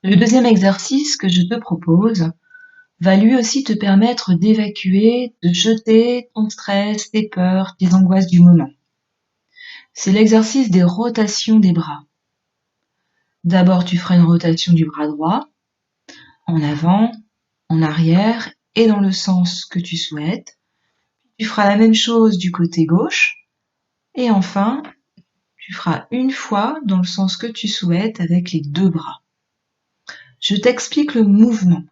Le deuxième exercice que je te propose va lui aussi te permettre d'évacuer, de jeter ton stress, tes peurs, tes angoisses du moment. C'est l'exercice des rotations des bras. D'abord, tu feras une rotation du bras droit, en avant, en arrière et dans le sens que tu souhaites. Tu feras la même chose du côté gauche. Et enfin, tu feras une fois dans le sens que tu souhaites avec les deux bras. Je t'explique le mouvement.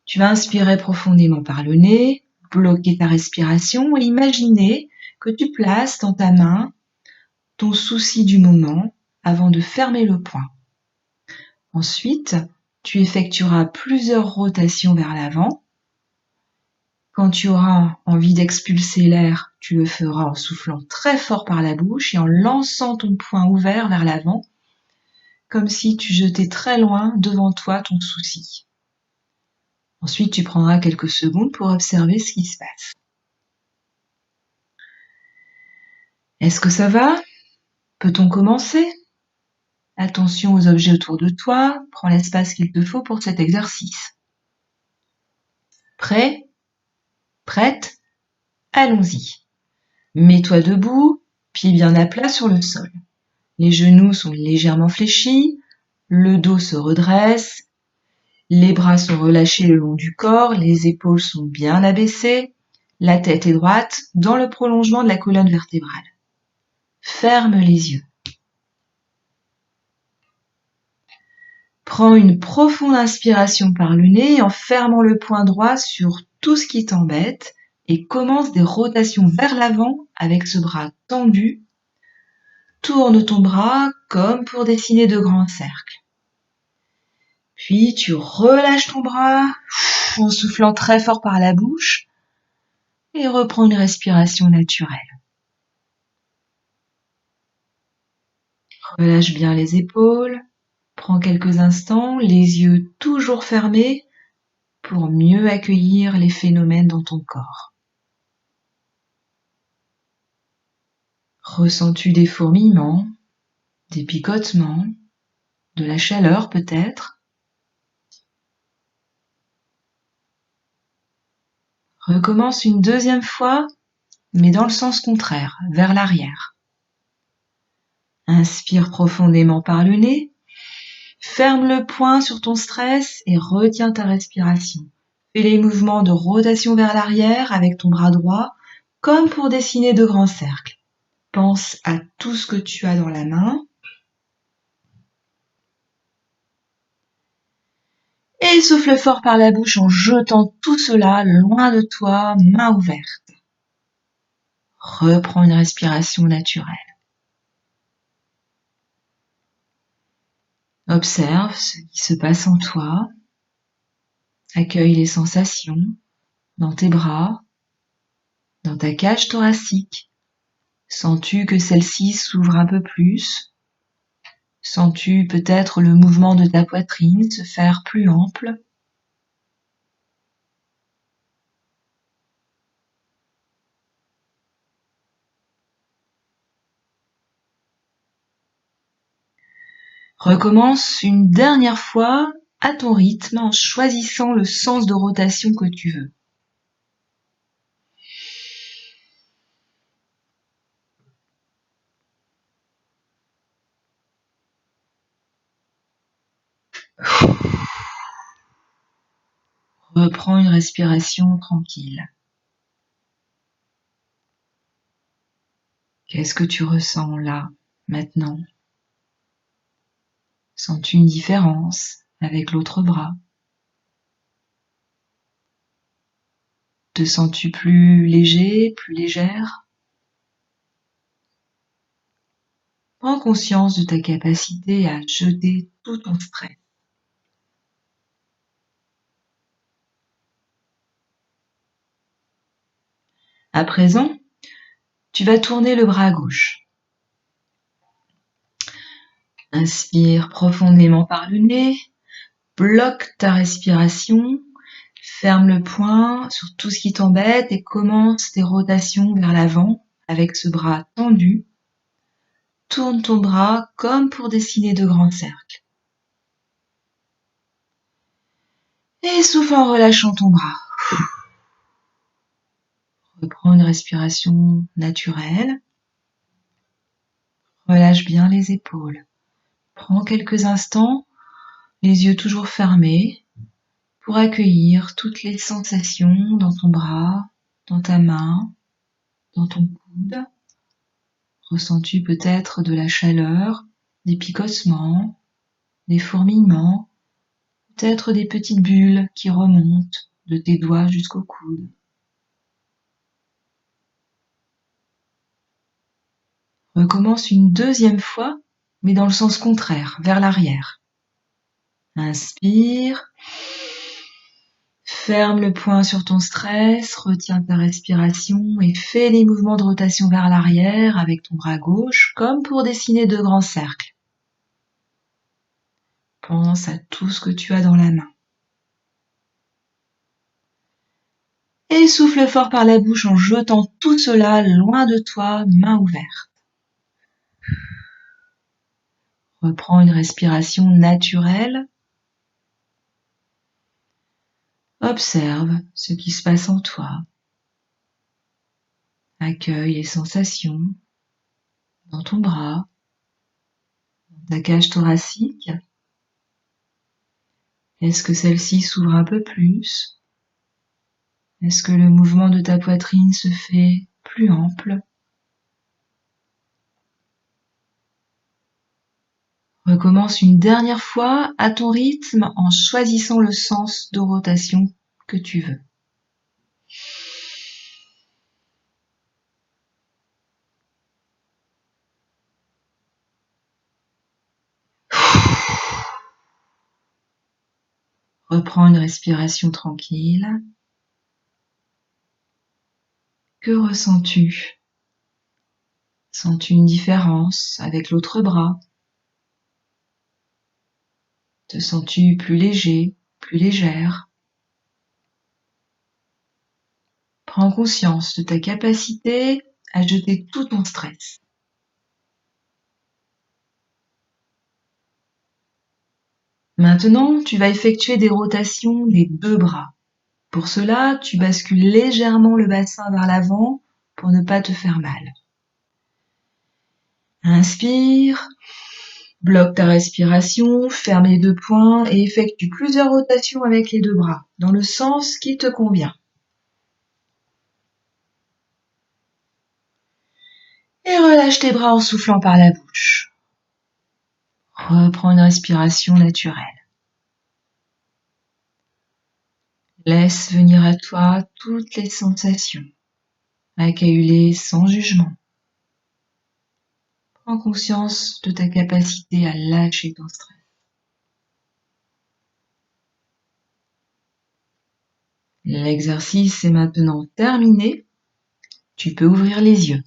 Tu vas inspirer profondément par le nez, bloquer ta respiration et imaginer que tu places dans ta main ton souci du moment avant de fermer le poing. Ensuite, tu effectueras plusieurs rotations vers l'avant. Quand tu auras envie d'expulser l'air, tu le feras en soufflant très fort par la bouche et en lançant ton poing ouvert vers l'avant, comme si tu jetais très loin devant toi ton souci. Ensuite, tu prendras quelques secondes pour observer ce qui se passe. Est-ce que ça va? Peut-on commencer? Attention aux objets autour de toi, prends l'espace qu'il te faut pour cet exercice. Prêt? Prête? Allons-y. Mets-toi debout, pieds bien à plat sur le sol. Les genoux sont légèrement fléchis, le dos se redresse, les bras sont relâchés le long du corps, les épaules sont bien abaissées, la tête est droite dans le prolongement de la colonne vertébrale. Ferme les yeux. Prends une profonde inspiration par le nez en fermant le poing droit sur tout ce qui t'embête et commence des rotations vers l'avant avec ce bras tendu. Tourne ton bras comme pour dessiner de grands cercles. Puis tu relâches ton bras en soufflant très fort par la bouche et reprends une respiration naturelle. Relâche bien les épaules. Prends quelques instants, les yeux toujours fermés pour mieux accueillir les phénomènes dans ton corps. Ressens-tu des fourmillements, des picotements, de la chaleur peut-être? Recommence une deuxième fois, mais dans le sens contraire, vers l'arrière. Inspire profondément par le nez. Ferme le poing sur ton stress et retiens ta respiration. Fais les mouvements de rotation vers l'arrière avec ton bras droit, comme pour dessiner de grands cercles. Pense à tout ce que tu as dans la main. Et souffle fort par la bouche en jetant tout cela loin de toi, main ouverte. Reprends une respiration naturelle. Observe ce qui se passe en toi. Accueille les sensations dans tes bras, dans ta cage thoracique. Sens-tu que celle-ci s'ouvre un peu plus? Sens-tu peut-être le mouvement de ta poitrine se faire plus ample? Recommence une dernière fois à ton rythme en choisissant le sens de rotation que tu veux. Reprends une respiration tranquille. Qu'est-ce que tu ressens là, maintenant? Sens-tu une différence avec l'autre bras? Te sens-tu plus léger, plus légère? Prends conscience de ta capacité à jeter tout ton stress. À présent, tu vas tourner le bras gauche. Inspire profondément par le nez, bloque ta respiration, ferme le poing sur tout ce qui t'embête et commence tes rotations vers l'avant avec ce bras tendu. Tourne ton bras comme pour dessiner de grands cercles. Et souffle en relâchant ton bras. Reprends une respiration naturelle. Relâche bien les épaules. Prends quelques instants, les yeux toujours fermés, pour accueillir toutes les sensations dans ton bras, dans ta main, dans ton coude. Ressens-tu peut-être de la chaleur, des picotements, des fourmillements, peut-être des petites bulles qui remontent de tes doigts jusqu'au coude. Recommence une deuxième fois, mais dans le sens contraire, vers l'arrière. Inspire. Ferme le poing sur ton stress, retiens ta respiration et fais les mouvements de rotation vers l'arrière avec ton bras gauche, comme pour dessiner deux grands cercles. Pense à tout ce que tu as dans la main. Et souffle fort par la bouche en jetant tout cela loin de toi, main ouverte. Reprends une respiration naturelle. Observe ce qui se passe en toi. Accueille les sensations dans ton bras, dans ta cage thoracique. Est-ce que celle-ci s'ouvre un peu plus? Est-ce que le mouvement de ta poitrine se fait plus ample? Recommence une dernière fois à ton rythme en choisissant le sens de rotation que tu veux. Reprends une respiration tranquille. Que ressens-tu? Sens-tu une différence avec l'autre bras? Te sens-tu plus léger, plus légère? Prends conscience de ta capacité à jeter tout ton stress. Maintenant, tu vas effectuer des rotations des deux bras. Pour cela, tu bascules légèrement le bassin vers l'avant pour ne pas te faire mal. Inspire, bloque ta respiration, ferme les deux poings et effectue plusieurs rotations avec les deux bras, dans le sens qui te convient. Et relâche tes bras en soufflant par la bouche. Reprends une respiration naturelle. Laisse venir à toi toutes les sensations. Accueille-les sans jugement. Prends conscience de ta capacité à lâcher ton stress. L'exercice est maintenant terminé. Tu peux ouvrir les yeux.